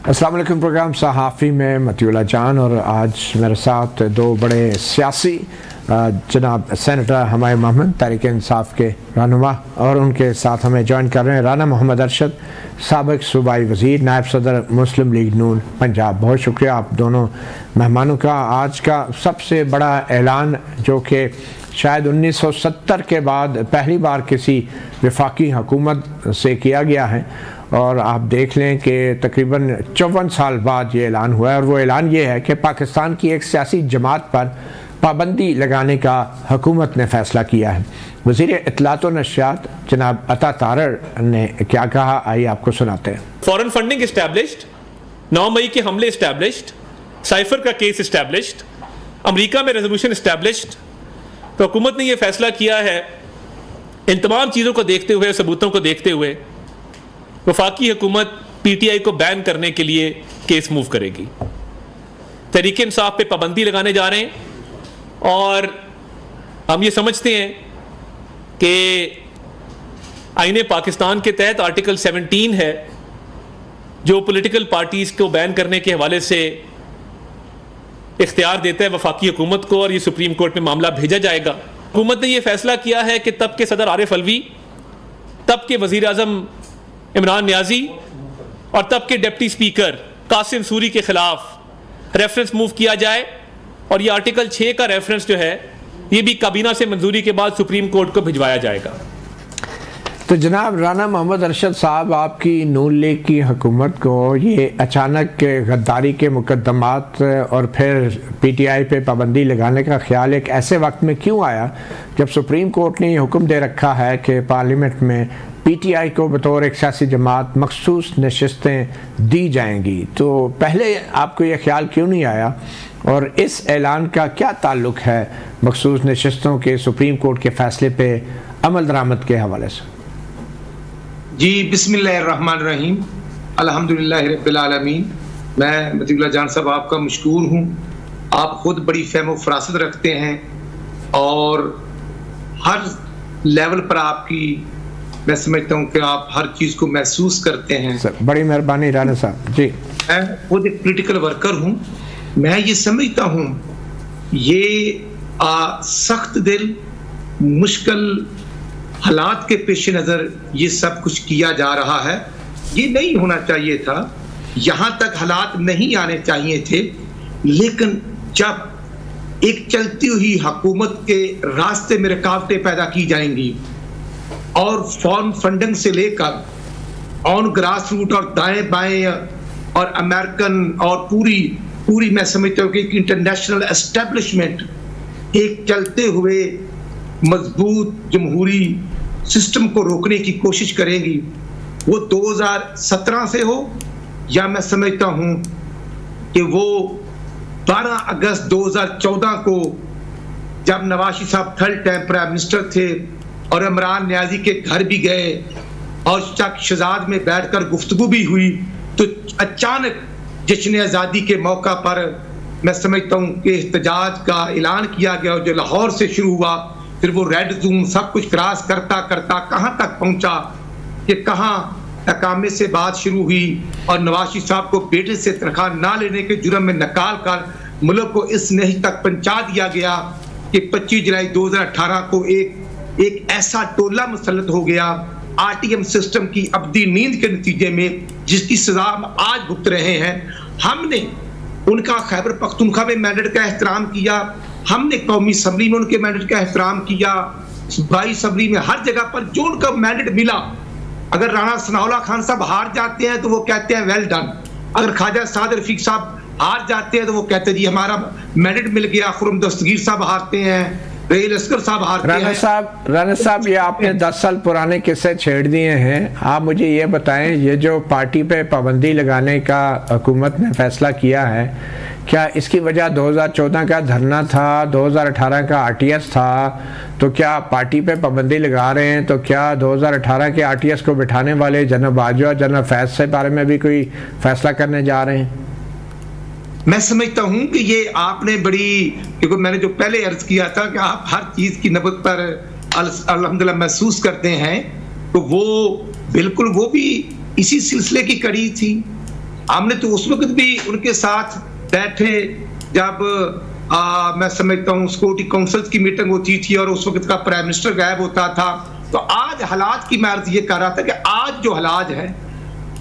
अस्सलाम वालेकुम। प्रोग्राम सहाफ़ी में मतीउल्लाह जान और आज मेरे साथ दो बड़े सियासी जनाब सेनेटर हमारे मोहम्मद तहरीक इंसाफ के रहनुमा और उनके साथ हमें ज्वाइन कर रहे हैं राना मोहम्मद अरशद, साबिक सूबाई वज़ीर, नायब सदर मुस्लिम लीग नून पंजाब। बहुत शुक्रिया आप दोनों मेहमानों का। आज का सबसे बड़ा ऐलान जो कि शायद 1970 के बाद पहली बार किसी वफाकी हुकूमत से किया गया है और आप देख लें कि तकरीबन 54 साल बाद ये ऐलान हुआ है और वो ऐलान ये है कि पाकिस्तान की एक सियासी जमात पर पाबंदी लगाने का हुकूमत ने फ़ैसला किया है। वज़ीर इत्तलात व नशियात जनाब अता तारर ने क्या कहा, आइए आपको सुनाते हैं। फॉरेन फंडिंग इस्टेब्लिश्ड, 9 मई के हमले इस्टेब्लिश्ड, साइफर का केस इस्टेब्लिश्ड, अमेरिका में रेजोल्यूशन इस्टेब्लिश्ड। तो हुकूमत ने यह फैसला किया है, इन तमाम चीज़ों को देखते हुए, सबूतों को देखते हुए वफाकी हुकूमत PTI को बैन करने के लिए केस मूव करेगी। तहरीक इंसाफ पे पाबंदी लगाने जा रहे हैं और हम ये समझते हैं कि आईने पाकिस्तान के तहत आर्टिकल 17 है जो पॉलिटिकल पार्टीज को बैन करने के हवाले से इख्तियार देता है वफाकी हुकूमत को, और ये सुप्रीम कोर्ट में मामला भेजा जाएगा। हुकूमत ने यह फैसला किया है कि तब के सदर आरिफ अलवी, तब के वज़ीर आज़म इमरान नियाजी और तब के डिप्टी स्पीकर कासिम सूरी के खिलाफ रेफरेंस मूव किया जाए और ये आर्टिकल 6 का रेफरेंस जो है ये भी काबीना से मंजूरी के बाद सुप्रीम कोर्ट को भिजवाया जाएगा। तो जनाब राना मोहम्मद अरशद साहब, आपकी नून लीग की हुकूमत को ये अचानक गद्दारी के मुकदमात और फिर PTI पे पाबंदी लगाने का ख्याल एक ऐसे वक्त में क्यों आया जब सुप्रीम कोर्ट ने ये हुक्म दे रखा है कि पार्लियामेंट में PTI को बतौर एक सियासी जमात मखसूस नशस्तें दी जाएंगी? तो पहले आपको ये ख्याल क्यों नहीं आया और इस ऐलान का क्या ताल्लुक़ है मखसूस नशस्तों के सुप्रीम कोर्ट के फ़ैसले पे अमल दरामद के हवाले से? जी बिस्मिल्लाहिर्रहमानिर्रहीम, अल्हम्दुलिल्लाह रब्बिल आलमीन। मैं मतीउल्लाह जान साहब आपका मशकूर हूँ। आप खुद बड़ी फ़हम फ़रासत रखते हैं और हर लेवल पर आपकी, मैं समझता हूँ कि आप हर चीज़ को महसूस करते हैं। सर बड़ी मेहरबानी राना साहब जी। मैं खुद एक पॉलिटिकल वर्कर हूँ। मैं ये समझता हूँ ये सख्त दिल मुश्किल हालात के पेश नज़र ये सब कुछ किया जा रहा है। ये नहीं होना चाहिए था, यहाँ तक हालात नहीं आने चाहिए थे। लेकिन जब एक चलती हुई हुकूमत के रास्ते में रुकावटें पैदा की जाएंगी और फॉरेन फंडिंग से लेकर ऑन ग्रास रूट और दाएं बाएं और अमेरिकन और पूरी मैं समझता हूँ कि इंटरनेशनल एस्टेब्लिशमेंट एक चलते हुए मजबूत जमहूरी सिस्टम को रोकने की कोशिश करेंगी, वो 2017 से हो या मैं समझता हूँ कि वो 12 अगस्त 2014 को जब नवाज साहब थर्ड टाइम प्राइम मिनिस्टर थे और इमरान नियाजी के घर भी गए और चक शहजाद में बैठकर गुफ्तगू भी हुई, तो अचानक जश्न आज़ादी के मौका पर मैं समझता हूँ कि एहतजाज का ऐलान किया गया जो लाहौर से शुरू हुआ, फिर वो रेड जोन सब कुछ क्रॉस करता करता कहाँ तक पहुँचा कि कहाँ अकामे से बात शुरू हुई और नवाज साहब को बेटे से तनख्वाह ना लेने के जुर्म में निकाल कर मुल्क को इस नहिज तक पहुँचा दिया गया कि 25 जुलाई 2018 को एक ऐसा टोला मुसल्लत हो गया RTM सिस्टम की अब्दी नींद के नतीजे में, जिसकी सजा हम आज भुगत रहे हैं। हमने उनका खैबर पख्तूनख्वा में मैंडेट का एहतराम किया, हमने कौमी असम्बली में उनके मैंडेट का एहतराम किया, सूबाई असम्बली में हर जगह पर जो उनका मैंडेट मिला। अगर राणा सनाउल्लाह खान साहब हार जाते हैं तो वो कहते हैं वेल डन, अगर ख्वाजा साद रफीक साहब हार जाते हैं तो वो कहते हैं जी हमारा मैंडेट मिल गया। खुर्रम दस्तगीर साहब हारते हैं, लश्कर साहब हारते हैं। राना साहब ये आपने 10 साल पुराने किस्से छेड़ दिए हैं। आप मुझे ये बताएं, ये जो पार्टी पे पाबंदी लगाने का हुकूमत ने फैसला किया है, क्या इसकी वजह 2014 का धरना था, 2018 का RTS था? तो क्या पार्टी पे पाबंदी लगा रहे हैं तो क्या 2018 के RTS को बिठाने वाले जनरल बाजवा, जनरल फैज से बारे में भी कोई फैसला करने जा रहे हैं? मैं समझता हूं कि ये आपने बड़ी, क्योंकि मैंने जो पहले अर्ज किया था कि आप हर चीज की नबत पर अल्हम्दुलिल्लाह महसूस करते हैं, तो वो बिल्कुल वो भी इसी सिलसिले की कड़ी थी हमने तो उस वक्त भी उनके साथ बैठे जब मैं समझता हूँ सिक्योरिटी काउंसिल की मीटिंग होती थी और उस वक्त का प्राइम मिनिस्टर गायब होता था। तो आज हालात की मैं अर्ज ये कर रहा था कि आज जो हालात है,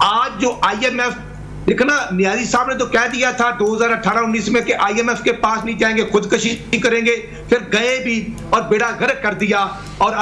आज जो IMF देखना, नियाजी साहब ने तो कह दिया था 2018-19 में कि IMF के पास नहीं जाएंगे, खुदकशी करेंगे, फिर गए भी और बेड़ा गर्क कर दिया और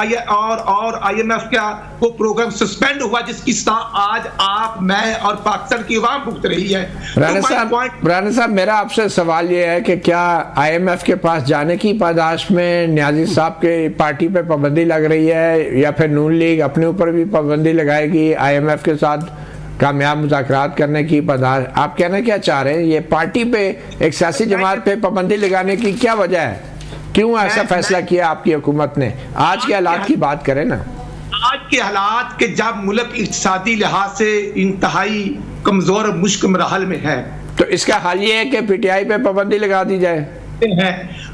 IMF का वो प्रोग्राम सस्पेंड हुआ जिसकी सजा आज आप, मैं और पाकिस्तान की अवाम भुगत रही है। राना साहब, मेरा आपसे सवाल ये है कि क्या IMF के पास जाने की पादाश में नियाजी साहब के पार्टी पे पाबंदी लग रही है या फिर नून लीग अपने ऊपर भी पाबंदी लगाएगी IMF के साथ कामयाब मुज़ाकरात करने की पदार्थ? आप कहना क्या चाह रहे हैं? ये पार्टी पे, एक सियासी जमात पे पाबंदी लगाने की क्या वजह है? क्यों ऐसा फैसला किया आपकी हुकूमत ने? आज के हालात की बात करें ना। आज के हालात के जब मुल्क इक़्तिसादी लिहाज से इंतहाई कमजोर और मुश्किल मरहल में है, तो इसका हाल ये है कि PTI पे पाबंदी लगा दी जाए।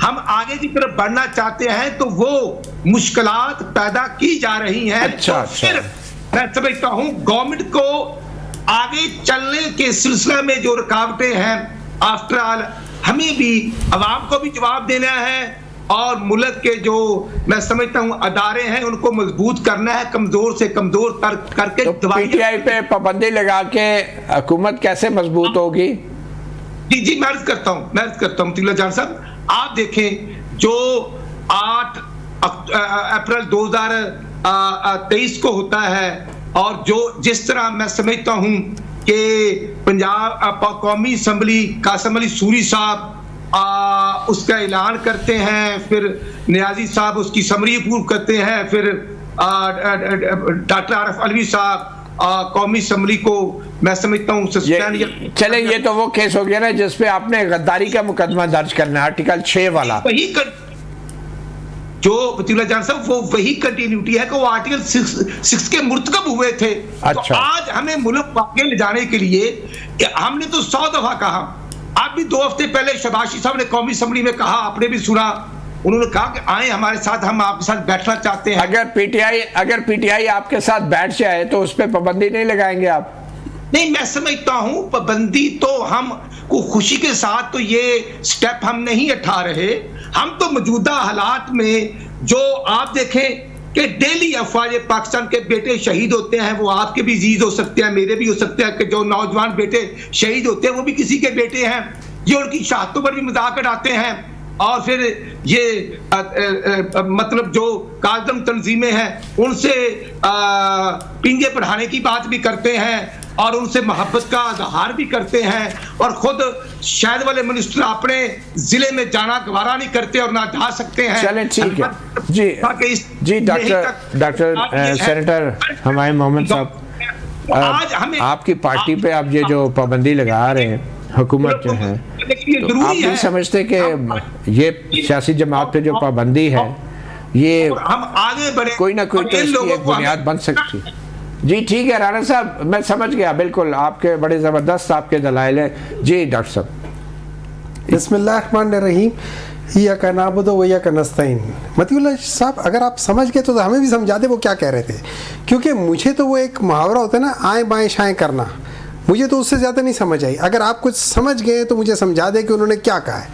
हम आगे की तरफ बढ़ना चाहते हैं तो वो मुश्किलात पैदा की जा रही हैं। अच्छा, तो फिर मैं समझता हूँ गवर्नमेंट को आगे चलने के सिलसिले में जो रुकावटें हैं, आफ्टर ऑल हमें भी, अवाम को भी जवाब देना है और मुल्क के जो मैं समझता हूँ अदारे हैं उनको मजबूत करना है, कमजोर से कमजोर करके। तो PTI पे पाबंदी लगा के हुकूमत कैसे मजबूत होगी? जी मैं अर्ज करता हूँ तिल्ला जान साहब, आप देखें जो 8 अप्रैल 2023 को होता है और जो जिस तरह मैं समझता हूं कि पंजाब कौमी असम्बली कासिम अली सूरी साहब उसका ऐलान करते हैं, फिर नियाजी साहब उसकी समरी पूर्व करते हैं, फिर डॉक्टर आरिफ अलवी साहब कौमी असम्बली को मैं समझता हूँ सस्पेंड। चले, ये तो वो केस हो गया ना जिसपे आपने गद्दारी का मुकदमा दर्ज करना, आर्टिकल 6 वाला। वही जो वतीला जान साहब वो वही कंटिन्यूटी है कि वो आर्टिकल 6 के मुर्तकब हुए थे। अच्छा। तो आज हमें मुल्क आगे ले जाने के लिए हमने तो 100 दफा कहा, आप भी 2 हफ्ते पहले शबाशी साहब ने कौमी असम्बली में कहा, आपने भी सुना, उन्होंने कहा कि आए हमारे साथ, हम आपके साथ बैठना चाहते हैं। अगर PTI आपके साथ बैठ जाए तो उस पर पाबंदी नहीं लगाएंगे आप? नहीं, मैं समझता हूं पाबंदी तो हम को खुशी के साथ तो ये स्टेप हम नहीं उठा रहे। हम तो मौजूदा हालात में जो आप देखें कि डेली अफवाज पाकिस्तान के बेटे शहीद होते हैं, वो आपके भी अजीज हो सकते हैं, मेरे भी हो सकते हैं, कि जो नौजवान बेटे शहीद होते हैं वो भी किसी के बेटे हैं। ये उनकी शहादतों पर भी मजाक उड़ाते हैं और फिर ये मतलब जो काजम तंजीमें हैं उनसे पिंगे पढ़ाने की बात भी करते हैं और उनसे मोहब्बत का इजहार भी करते हैं और खुद शायद वाले मिनिस्टर अपने जिले में जाना गवारा नहीं करते और ना जा सकते हैं। चलें, ठीक है जी डॉक्टर सेनेटर हुमायूं मोहम्मद साहब, आज हमें आपकी पार्टी पे आप ये जो पाबंदी लगा रहे हैं, हुकूमत जो है, तो आप नहीं समझते कि ये सियासी जमात पे जो पाबंदी है ये हम आगे बढ़े, कोई ना कोई तो इसकी एक बुनियाद बन सकती है? जी ठीक है राना साहब, मैं समझ गया, बिल्कुल आपके बड़े ज़बरदस्त आपके दलाइल हैं। जी डॉक्टर साहब। बिस्मिल्लाहिर्रहमानिर्रहीम, इय्याका नअबुदु व इय्याका नस्तईन। मतीउल्लाह साहब, अगर आप समझ गए तो हमें भी समझा दे वो क्या कह रहे थे, क्योंकि मुझे तो वो एक मुहावरा होता है ना, आएँ बाएँ शाएँ करना, मुझे तो उससे ज़्यादा नहीं समझ आई। अगर आप कुछ समझ गए तो मुझे समझा दे कि उन्होंने क्या कहा है।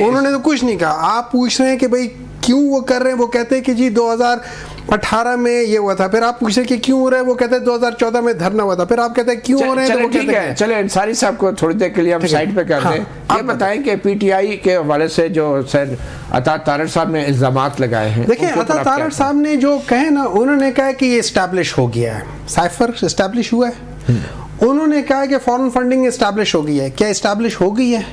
उन्होंने तो कुछ नहीं कहा। आप पूछ रहे हैं कि भाई क्यों वो कर रहे हैं, वो कहते हैं कि जी 2018 में ये हुआ था, फिर आप पूछ रहे हैं कि क्यों हो रहा है, वो कहते हैं 2014 में धरना हुआ था, फिर आप कहते हैं क्यों हो रहे हैं, तो वो कहते हैं। चले अंसारी साहब को थोड़ी देर के लिए हम साइड पे कर दें। ये बताएं कि PTI के हवाले से जो सर अता तारड़ साहब ने इल्जामात लगाए हैं, देखिए अता तारड़ साहब ने जो कहे ना, उन्होंने कहा कि ये इस्टेब्लिश हो गया है, साइफर इस्टेब्लिश हुआ है। उन्होंने कहा कि फॉरेन फंडिंग इस्टेब्लिश हो गई है। क्या इस्टेब्लिश हो गई है?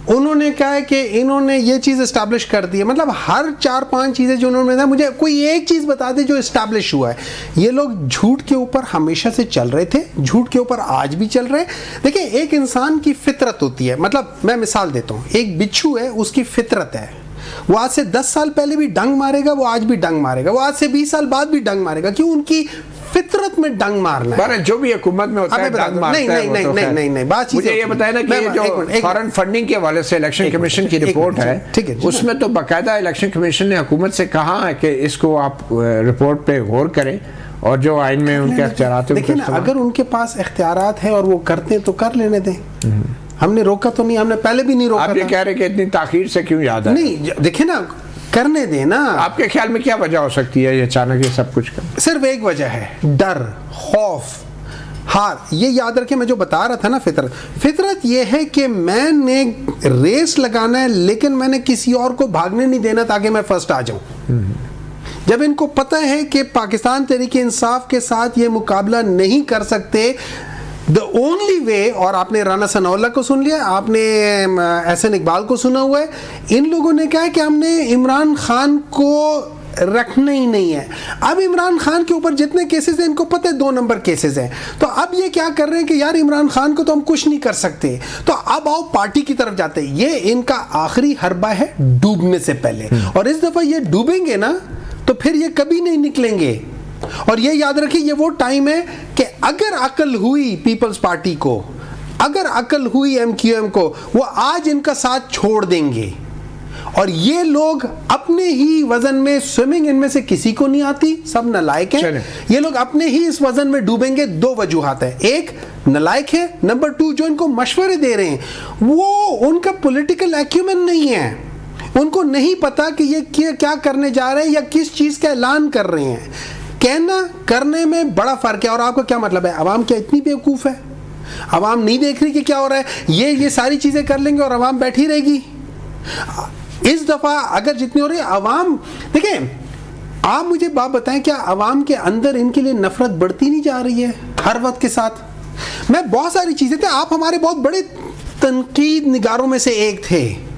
उन्होंने कहा कि इन्होंने ये चीज़ इस्टेब्लिश कर दी है। मतलब हर 4-5 चीज़ें जो उन्होंने बताया, मुझे कोई एक चीज़ बता दे जो इस्टेब्लिश हुआ है। ये लोग झूठ के ऊपर हमेशा से चल रहे थे, झूठ के ऊपर आज भी चल रहे हैं। देखिए एक इंसान की फितरत होती है, मतलब मैं मिसाल देता हूँ, एक बिच्छू है, उसकी फितरत है, वो आज से 10 साल पहले भी डंग मारेगा, वो आज भी डंग मारेगा, वो आज से 20 साल बाद भी डंग मारेगा। क्यों? उनकी फितरत में डंग मारना है। जो भी हुकूमत में होता है डंग मारता है। नहीं बात मुझे ये बताया ना कि जो फॉरेन फंडिंग के हवाले से इलेक्शन कमीशन की रिपोर्ट है, ठीक है, उसमें तो बाकायदा इलेक्शन कमीशन ने हुकूमत से कहा है कि इसको आप रिपोर्ट पे गौर करें और जो आइन में उनके अख्तियारात, देखिए ना, अगर उनके पास इख्तियारात है और वो करते तो कर लेने दें। हमने रोका तो नहीं, हमने पहले भी नहीं रोका। आप ये कह रहे कि इतनी ताखीर से क्यों याद है? नहीं, देखिए ना, करने दें ना। आपके ख्याल में क्या वजह हो सकती है ये अचानक ये सब कुछ कर? सिर्फ एक वजह है, डर, खौफ, हार। ये याद रखें, मैं जो बता रहा था ना, फितरत ये है कि मैंने रेस लगाना है लेकिन मैंने किसी और को भागने नहीं देना ताकि मैं फर्स्ट आ जाऊं। जब इनको पता है कि पाकिस्तान तहरीक इंसाफ के साथ ये मुकाबला नहीं कर सकते, द ओनली वे, और आपने राना सनाउल्लाह को सुन लिया, आपने एहसन इकबाल को सुना हुआ है, इन लोगों ने कहा कि हमने इमरान खान को रखना ही नहीं है। अब इमरान खान के ऊपर जितने केसेस हैं इनको पता है 2 नंबर केसेस हैं, तो अब ये क्या कर रहे हैं कि यार इमरान खान को तो हम कुछ नहीं कर सकते, तो अब आओ पार्टी की तरफ जाते हैं। ये इनका आखिरी हरबा है डूबने से पहले, और इस दफा ये डूबेंगे ना तो फिर ये कभी नहीं निकलेंगे। और ये याद रखिए, ये वो टाइम है कि अगर अकल हुई पीपल्स पार्टी को, अगर अकल हुई MQM को, वो आज इनका साथ छोड़ देंगे। और ये लोग अपने ही वजन में स्विमिंग, इनमें से किसी को नहीं आती, सब नालायक हैं। ये लोग अपने ही इस वजन में डूबेंगे। 2 वजूहात है, एक नालायक है, नंबर 2 जो इनको मशवरे दे रहे हैं वो उनका पॉलिटिकल एक्यूमेन नहीं है, उनको नहीं पता कि ये क्या करने जा रहे हैं या किस चीज का ऐलान कर रहे हैं। कहना करने में बड़ा फर्क है। और आपको क्या मतलब है, अवाम क्या इतनी बेवकूफ है? अवाम नहीं देख रही कि क्या हो रहा है? ये सारी चीजें कर लेंगे और अवाम बैठी रहेगी। इस दफा अगर जितनी हो रही है अवाम, देखें, आप मुझे बात बताएं, क्या अवाम के अंदर इनके लिए नफरत बढ़ती नहीं जा रही है हर वक्त के साथ? मैं बहुत सारी चीजें थे, आप हमारे बहुत बड़े तनकीद निगारों में से एक थे,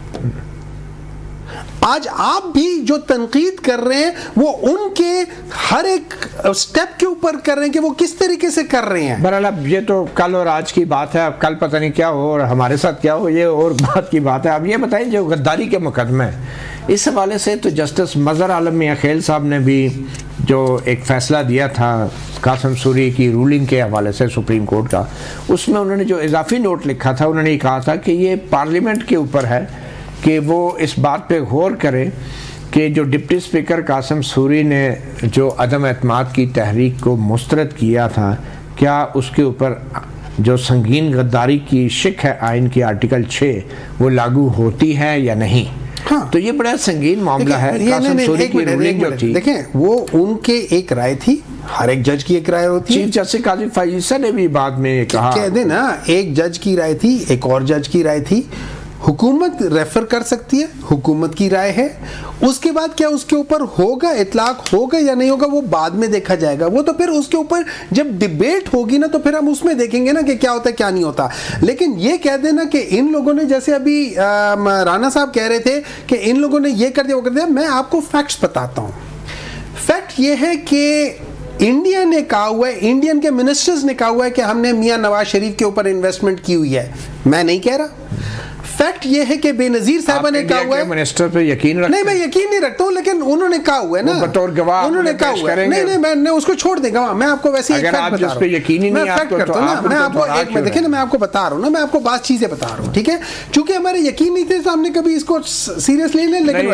आज आप भी जो तनकीद कर रहे हैं वो उनके हर एक स्टेप के ऊपर कर रहे हैं कि वो किस तरीके से कर रहे हैं। बहरहाल अब ये तो कल और आज की बात है, अब कल पता नहीं क्या हो और हमारे साथ क्या हो, ये और बात की बात है। अब ये बताइए, जो गद्दारी के मुकदमे इस हवाले से तो जस्टिस मज़हर आलम मियां खेल साहब ने भी जो एक फ़ैसला दिया था कासिम सूरी की रूलिंग के हवाले से सुप्रीम कोर्ट का, उसमें उन्होंने जो इजाफी नोट लिखा था, उन्होंने कहा था कि ये पार्लियामेंट के ऊपर है कि वो इस बात पे गौर करें कि जो डिप्टी स्पीकर कासिम सूरी ने जो अदम एतमाद की तहरीक को मुस्तरद किया था, क्या उसके ऊपर जो संगीन गद्दारी की शिक है आइन की आर्टिकल 6 वो लागू होती है या नहीं। हाँ, तो ये बड़ा संगीन मामला है। कासिम सूरी की रूलिंग जो थी, देखें, वो उनके एक राय थी, हर एक जज की एक राय होती है। चीफ जस्टिस काजी फैज़ ने भी बाद में कहा, कह दे ना, एक जज की राय थी, एक और जज की राय थी, हुकूमत रेफर कर सकती है, हुकूमत की राय है। उसके बाद क्या उसके ऊपर होगा, इतलाक होगा या नहीं होगा, वो बाद में देखा जाएगा। वो तो फिर उसके ऊपर जब डिबेट होगी ना तो फिर हम उसमें देखेंगे ना कि क्या होता है क्या नहीं होता। लेकिन ये कह देना कि इन लोगों ने, जैसे अभी राना साहब कह रहे थे कि इन लोगों ने ये कर दिया वो कर दिया, मैं आपको फैक्ट्स बताता हूँ। फैक्ट ये है कि इंडिया ने कहा हुआ है, इंडियन के मिनिस्टर्स ने कहा हुआ है कि हमने मियां नवाज शरीफ के ऊपर इन्वेस्टमेंट की हुई है। मैं नहीं कह रहा, फैक्ट ये है कि बेनजीर साहब ने कहा हुआ है। मिनिस्टर पे यकीन रखते? नहीं, मैं यकीन नहीं रखता हूं, लेकिन उन्होंने कहा हुआ है ना, बतौर गवाह उन्होंने कहा हुआ है। नहीं, मैं उसको छोड़ देगा, मैं आपको वैसे अगर आप जिस पे यकीन ही नहीं, मैं फैक्ट करता हूं ना, मैं आपको एक में देखिए ना, मैं आपको बता रहा हूं ना, मैं आपको बात चीजें बता रहा हूं, ठीक है? क्योंकि हमारे यकीन नहीं थे तो हमने कभी इसको सीरियसली नहीं, लेकिन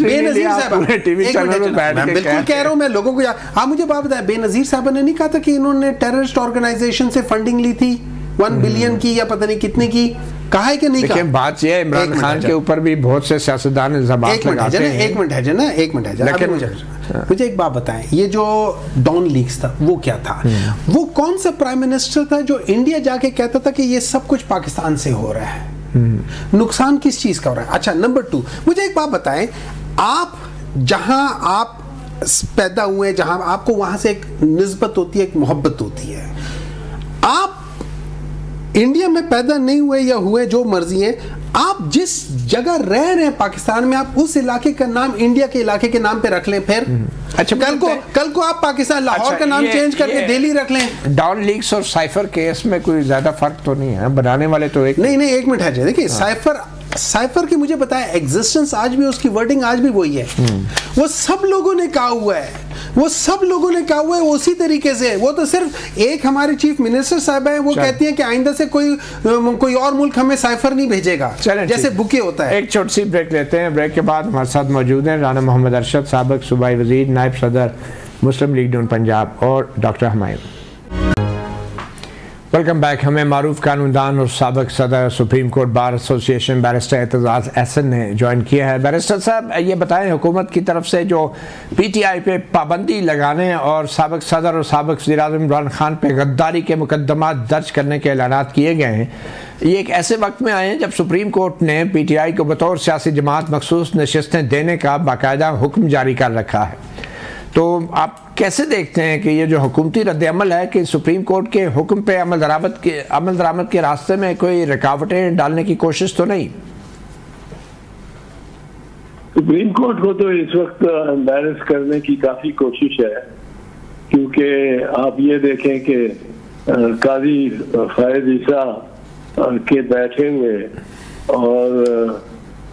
बेनजीर साहब टीवी चैनल पे बैठ के, मैं बिल्कुल कह रहा हूं, मैं लोगों को, आप मुझे बात बताएं, बेनजीर साहब ने नहीं कहा था कि इन्होंने टेररिस्ट ऑर्गेनाइजेशन से फंडिंग ली थी 1 बिलियन की या पता नहीं कितने की, कहा है कि नहीं कहा? बात यह है, इमरान खान के ऊपर भी बहुत से सियासतदान इल्जामात लगाते हैं। एक मिनट है, मुझे एक बात बताएं, ये जो डॉन लीक्स था वो क्या था? वो कौन सा प्राइम मिनिस्टर था जो इंडिया जाके कहता था कि ये सब कुछ पाकिस्तान से हो रहा है, नुकसान किस चीज का हो रहा है? अच्छा, नंबर 2, मुझे एक बात बताएं, आप जहां आप पैदा हुए, जहां आपको वहां से एक निस्बत होती है, एक मोहब्बत होती है। आप इंडिया में पैदा नहीं हुए या हुए, जो मर्जी है, आप जिस जगह रह रहे हैं पाकिस्तान में, आप उस इलाके का नाम इंडिया के इलाके के नाम पे रख लें। फिर अच्छा, कल को आप पाकिस्तान, लाहौर का नाम चेंज करके दिल्ली रख लें। डॉन लीक्स और साइफर केस में कोई ज्यादा फर्क तो नहीं है, बनाने वाले तो एक नहीं, एक मिनट है, देखिए साइफर की मुझे बताया एग्जिस्टेंस आज भी, उसकी वर्डिंग आज भी वही है। वो सब लोगों ने कहा हुआ है, उसी तरीके से। वो तो सिर्फ एक हमारे चीफ मिनिस्टर साहब है, वो कहती हैं कि आइंदा से कोई और मुल्क हमें साइफर नहीं भेजेगा, जैसे बुके होता है। एक छोटी सी ब्रेक लेते हैं, ब्रेक के बाद हमारे साथ मौजूद हैं राना मोहम्मद अरशद, साबिक सूबाई वजीर, नायब सदर मुस्लिम लीग नून पंजाब और डॉक्टर हुमायूं। Welcome back. हमें मारूफ कानूनदान और साबिक सदर Supreme Court Bar Association barrister Aitzaz Ahsan ने ज्वाइन किया है। बैरिस्टर साहब, ये बताएं, हुकूमत की तरफ से जो PTI पे पाबंदी लगाने और साबिक सदर और साबिक वज़ीर-ए-आज़म इमरान खान पे गद्दारी के मुकदमा दर्ज करने के ऐलानात किए गए हैं, ये एक ऐसे वक्त में आए हैं जब सुप्रीम कोर्ट ने PTI को बतौर सियासी जमात मखसूस नशिस्तें देने का बाकायदा हुक्म जारी कर रखा है। तो आप कैसे देखते हैं कि ये जो हुकूमती रद्द-ए-अमल है कि सुप्रीम कोर्ट के हुक्म पे अमल दरामद के रास्ते में कोई रुकावटें डालने की कोशिश तो नहीं? सुप्रीम कोर्ट को तो इस वक्त एम्बैरस करने की काफी कोशिश है, क्योंकि आप ये देखें कि काजी फायद ईसा के बैठे हुए और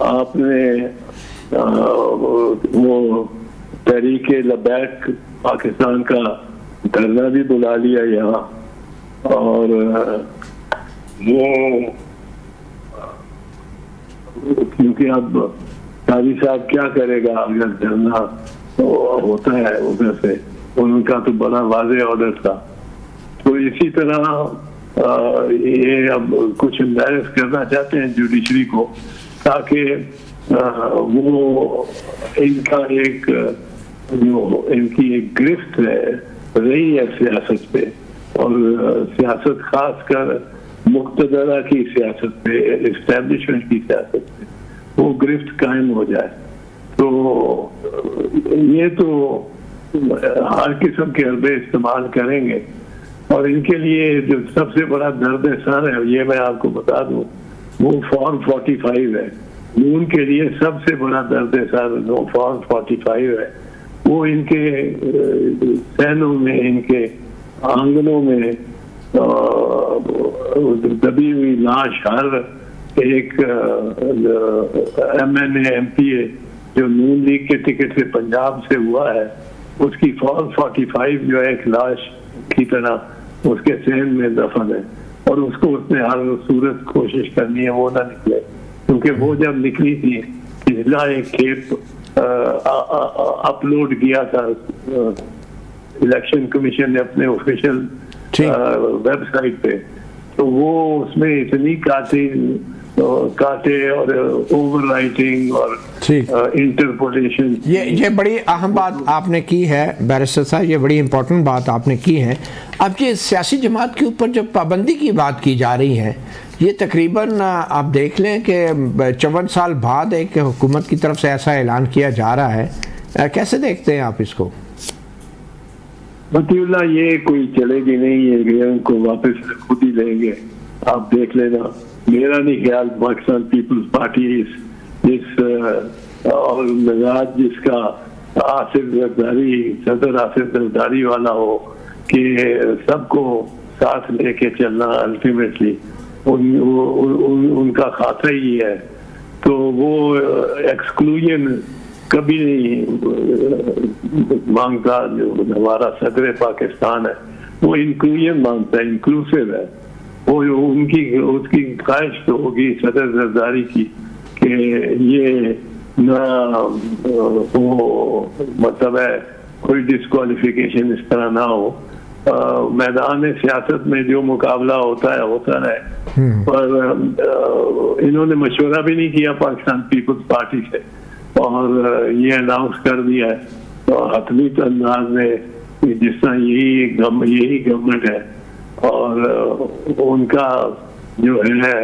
आपने वो तहरीके लबैक पाकिस्तान का धरना भी बुला लिया यहाँ, और वो क्योंकि अब काजी साहब क्या करेगा अगर धरना होता है उधर से, उनका तो बड़ा वाज़ेह ऑर्डर था। तो इसी तरह ये अब कुछ एम्बैरस करना चाहते हैं जुडिशरी को, ताकि वो इनका एक जो इनकी एक गिरफ्त रही है सियासत पे, और सियासत खासकर मुक्तदरा की सियासत पे, इस्टेब्लिशमेंट की सियासत पे, वो गिरफ्त कायम हो जाए। तो ये तो हर किस्म के हरबे इस्तेमाल करेंगे, और इनके लिए जो सबसे बड़ा दर्द सर है, ये मैं आपको बता दूं, वो फॉर्म 45 है। नून के लिए सबसे बड़ा दर्द सर फॉर्म 45 है। वो इनके सहनों में, इनके आंगनों में दबी हुई लाश हर एक MNA MPA जो नून लीग के टिकट से पंजाब से हुआ है, उसकी फॉर्म 45 जो है एक लाश की तरह उसके सहन में दफन है, और उसको उसने हर सूरत कोशिश करनी है वो ना निकले, क्योंकि वो जब निकली थी पिछला एक टेप अपलोड किया था इलेक्शन कमीशन ने अपने ऑफिशियल वेबसाइट पे, तो वो उसमें इतनी काटे और ओवर राइटिंग और इंटरपोलेशन। ये बड़ी अहम बात आपने की है बैरिस्टर साहब, ये बड़ी इंपॉर्टेंट बात आपने की है। अब ये सियासी जमात के ऊपर जब पाबंदी की बात की जा रही है, ये तकरीबन आप देख लें कि 54 साल बाद एक हुकूमत की तरफ से ऐसा ऐलान किया जा रहा है, कैसे देखते हैं आप इसको? मतीउल्लाह, ये कोई चलेगी नहीं, ये उनको वापस खुद ही लेंगे, आप देख लेना। मेरा नहीं ख्याल पाकिस्तान पीपल्स पार्टी इस और मिजाज जिसका आसिफ जरदारी, सदर आसिफ जरदारी वाला हो कि सबको साथ लेके चलना, अल्टीमेटली उनका खाता ही है। तो वो एक्सक्लूजन कभी नहीं मांगता। जो हमारा सदर पाकिस्तान है वो इंक्लूजन मांगता है, इंक्लूसिव है। वो उसकी ख्वाहिश तो होगी सदर जरदारी की कि ये ना वो मतलब है कोई डिस्क्वालिफिकेशन इस तरह ना हो। मैदान सियासत में जो मुकाबला होता रहे, पर इन्होंने मशवरा भी नहीं किया पाकिस्तान पीपल्स पार्टी से, और ये अनाउंस कर दिया है तो हतमी अंदाज में जिस तरह यही गवर्नमेंट है, और उनका जो है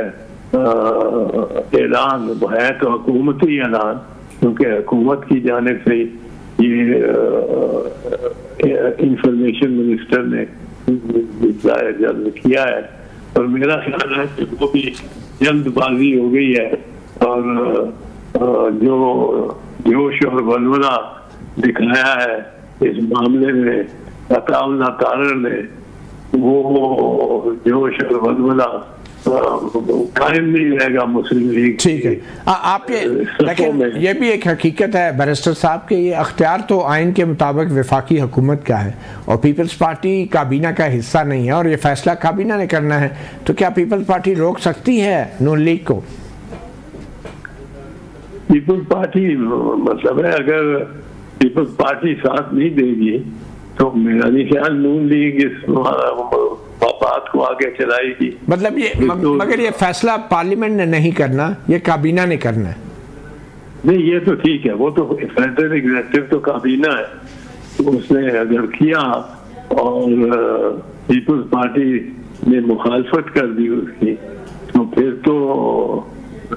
ऐलान है तो हुकूमती ऐलान, क्योंकि हुकूमत की जानिब से ये इंफॉर्मेशन मिनिस्टर ने जल्द किया है, और मेरा ख्याल है कि वो भी जल्दबाजी हो गई है, और जो जोश और वलवला दिखाया है इस मामले में अताउल्लाह तारर ने, वो जोश और वलवला कायम नहीं रहेगा मुस्लिम लीग। ठीक है, आप लेकिन ये भी एक हकीकत है बैरिस्टर साहब के, ये अख्तियार तो आइन के मुताबिक वफाकी हुकूमत का है और पीपल्स पार्टी काबीना का हिस्सा नहीं है, और ये फैसला काबीना ने करना है। तो क्या पीपल्स पार्टी रोक सकती है नून लीग को? पीपल्स पार्टी मतलब है, अगर पीपल्स पार्टी साथ नहीं देगी तो मेरा नहीं ख्याल नून लीग इस बात को आगे चलाएगी। मतलब ये मगर ये फैसला पार्लियामेंट ने नहीं करना, ये काबीना ने करना है। नहीं ये तो ठीक है, वो तो फेडरल एग्जीक्यूटिव तो काबीना है, तो उसने अगर किया और पीपल्स पार्टी ने मुखालफत कर दी उसकी, तो फिर तो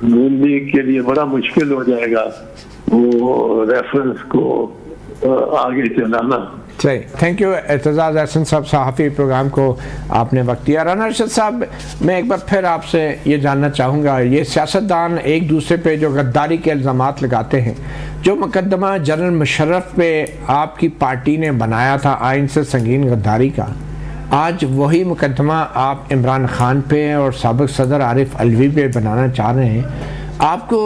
नून लीग के लिए बड़ा मुश्किल हो जाएगा वो रेफरेंस को आगे चलाना। सही, थैंक यू एतजाज एहसन साहब, सहाफ़ी प्रोग्राम को आपने वक्त दिया। राना अरशद साहब, मैं एक बार फिर आपसे ये जानना चाहूँगा, ये सियासतदान एक दूसरे पे जो गद्दारी के इल्ज़ामात लगाते हैं, जो मुकदमा जनरल मुशर्रफ पे आपकी पार्टी ने बनाया था आइन से संगीन गद्दारी का, आज वही मुकदमा आप इमरान खान पे और साबिक़ सदर आरिफ अलवी पे बनाना चाह रहे हैं। आपको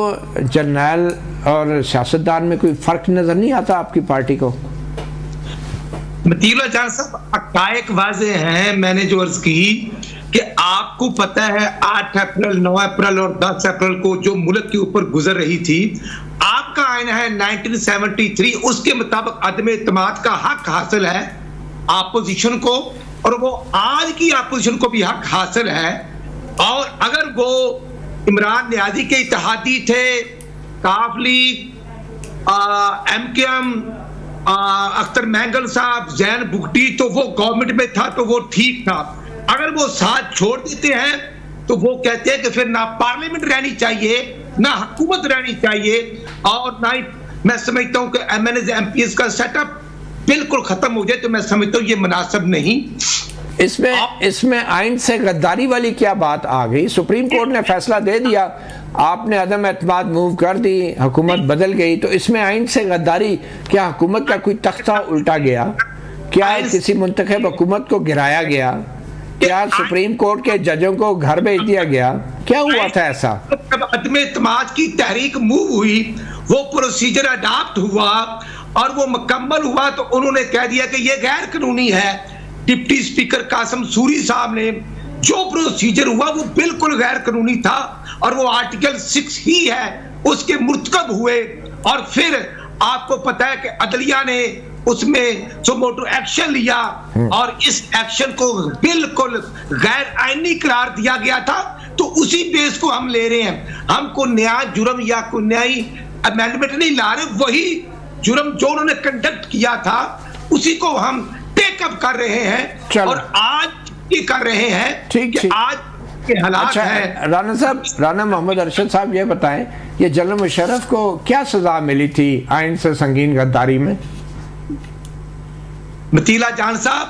जर्नैल और सियासतदान में कोई फ़र्क नज़र नहीं आता आपकी पार्टी को? मतीउल्लाह जान साहब, हक़ाइक़ वाज़े हैं। मैंने जो अर्ज की कि आपको पता है 8 अप्रैल, 9 अप्रैल और 10 अप्रैल को जो मुल्क के ऊपर गुजर रही थी, आपका आइन है 1973, उसके मुताबिक अदम एतमाद का हक हासिल है अपोजिशन को, और वो आज की अपोजिशन को भी हक हासिल है। और अगर वो इमरान नियाजी के इत्तेहादी थे, काफ लीग, MKM, अख्तर महंगल साहब, जैन बुगटी, तो वो गवर्नमेंट में था तो वो ठीक था। अगर वो साथ छोड़ देते हैं तो वो कहते हैं कि फिर ना पार्लियामेंट रहनी चाहिए, ना हुकूमत रहनी चाहिए, और ना ही मैं समझता हूं कि MNAs MPs का सेटअप बिल्कुल खत्म हो जाए, तो मैं समझता हूं ये मुनासिब नहीं। इसमें आइन से गद्दारी वाली क्या बात आ गई? सुप्रीम कोर्ट ने फैसला दे दिया, आपने अदम एतमाद मूव कर दी, हुकूमत बदल गई, तो इसमें आइन से गद्दारी क्या? हुकूमत का कोई तख्ता उल्टा गया क्या? किसी मुंतखब हुकूमत को गिराया गया क्या? सुप्रीम कोर्ट के जजों को घर भेज दिया गया? क्या हुआ था ऐसा? जब अदम एतमाद की तहरीक मूव हुई, वो प्रोसीजर अडॉप्ट हुआ और वो मुकम्मल हुआ, तो उन्होंने कह दिया कि ये गैर कानूनी है। डिप्टी स्पीकर कासिम सूरी साहब ने जो प्रोसीजर हुआ वो बिल्कुल गैर कानूनी था, और वो आर्टिकल 6 ही है, उसके मुर्तकब हुए। और फिर आपको पता है कि अदलिया ने उसमें सुमोटो एक्शन लिया, और इस एक्शन को बिल्कुल गैर आईनी करार दिया गया था। तो उसी बेस को हम ले रहे हैं, हमको नया जुर्म या कोई नई अमेंडमेंट नहीं ला रहे, वही जुर्म जो उन्होंने कंडक्ट किया था उसी को हम टेकअप कर रहे हैं, और आज ये कर रहे हैं। ठीक, आज के हालात अच्छा है। राना साहब, राना मोहम्मद अरशद साहब, ये बताएं, ये जनरल मुशर्रफ को क्या सजा मिली थी आइन से संगीन गद्दारी में? मतीला जान साहब,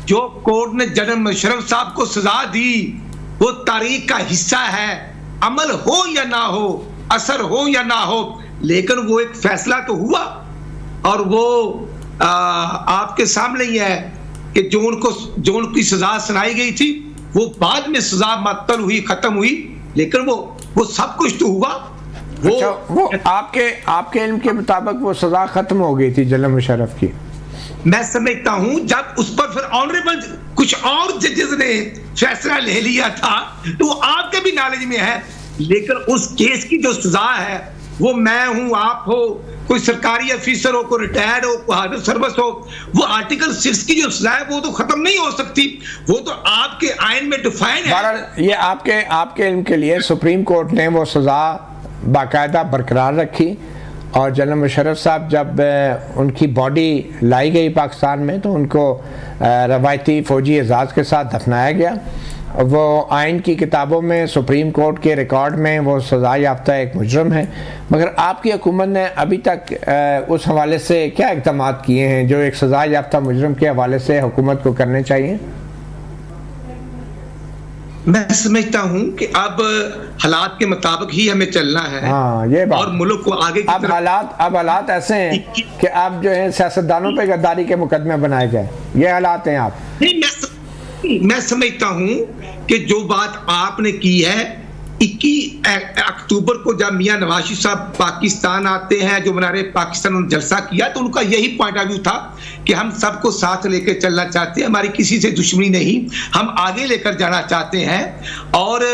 जो कोर्ट ने जनरल मुशर्रफ साहब को सजा दी वो तारीख का हिस्सा है, अमल हो या ना हो, असर हो या ना हो, लेकिन वो एक फैसला तो हुआ, और वो आपके सामने ही है कि जो उनकी सजा सुनाई गई थी वो बाद में सजा मुअत्तल हुई, खत्म हुई, लेकिन वो सब कुछ तो हुआ। वो आपके इल्म के मुताबिक वो सजा खत्म हो गई थी जनरल मुशर्रफ की? मैं समझता हूं जब उस पर फिर ऑनरेबल कुछ और जजेस ने फैसला ले लिया था, तो वो आपके भी नॉलेज में है, लेकिन उस केस की जो सजा है वो मैं हूं, आप हो, कोई सरकारी अफीसर हो, कोई रिटायर्ड हो, कोई हाजिर सर्विस हो, वो आर्टिकल 6 की जो सजा है वो तो खत्म नहीं हो सकती, वो तो आपके आइन में डिफाइन है। ये आपके इल्म के लिए सुप्रीम कोर्ट ने वो सजा बाकायदा बरकरार रखी, और जनरल मुशर्रफ साहब जब उनकी बॉडी लाई गई पाकिस्तान में तो उनको रवायती फ़ौजी एजाज़ के साथ दफनाया गया। वो आइन की किताबों में, सुप्रीम कोर्ट के रिकॉर्ड में वो सज़ा याफ्ता एक मुजरम है, मगर आपकी हुकूमत ने अभी तक उस हवाले से क्या इक़दाम किए हैं जो एक सज़ा याफ्ता मुजरम के हवाले से हुकूमत को करने चाहिए? मैं समझता हूं कि अब हालात के मुताबिक ही हमें चलना है। हाँ, ये बात। और मुल्क को आगे की अब हालात ऐसे हैं कि अब जो है सियासतदानों पे गद्दारी के मुकदमे बनाए जाए, ये हालात हैं। आप नहीं, मैं समझता हूं कि जो बात आपने की है, 21 अक्टूबर को जब मियां नवाज शरीफ साहब पाकिस्तान आते हैं, जो मनारे पाकिस्तान उन्होंने जलसा किया, तो उनका यही पॉइंट ऑफ व्यू था कि हम सबको साथ लेकर चलना चाहते हैं, हमारी किसी से दुश्मनी नहीं, हम आगे लेकर जाना चाहते हैं। और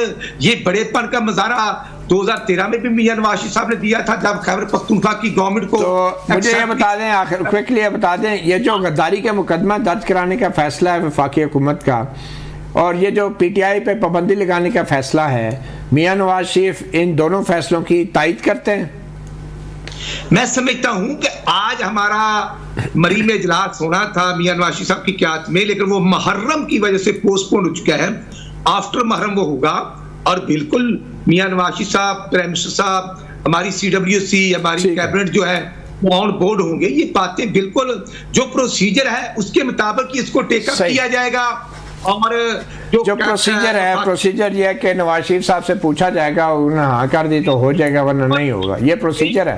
ये बड़ेपन का मुजाहरा 2013 में भी मियां नवाज शरीफ साहब ने दिया था जब खैबर पख्तूनख्वा की गवर्नमेंट को। तो मुझे ये बता दें, आखिर क्विकली ये बता दें, ये जो गद्दारी का मुकदमा दर्ज कराने का फैसला है वफाकी हुकूमत का, और ये जो PTI पे पाबंदी लगाने का फैसला है, मियां नवाज शरीफ इन दोनों फैसलों की तायद करते हैं? मैं समझता हूं कि आज हमारा मरी में इजलास होना था मियां नवाज शरीफ साहब की क़यादत में, लेकिन वो मुहर्रम की वजह से पोस्टपोन हो चुका है। आफ्टर मुहर्रम वो होगा, और बिल्कुल मियां नवाज शरीफ साहब, प्राइम मिनिस्टर साहब, हमारी CWC, हमारी कैबिनेट जो है ऑन बोर्ड होंगे। ये बातें बिल्कुल जो प्रोसीजर है उसके मुताबिक इसको टेकअप किया जाएगा। और जो प्रोसीजर है, प्रोसीजर ये है कि नवाज शरीफ साहब से पूछा जाएगा, उन्होंने हाँ कर दी तो हो जाएगा, वरना नहीं होगा। ये प्रोसीजर है,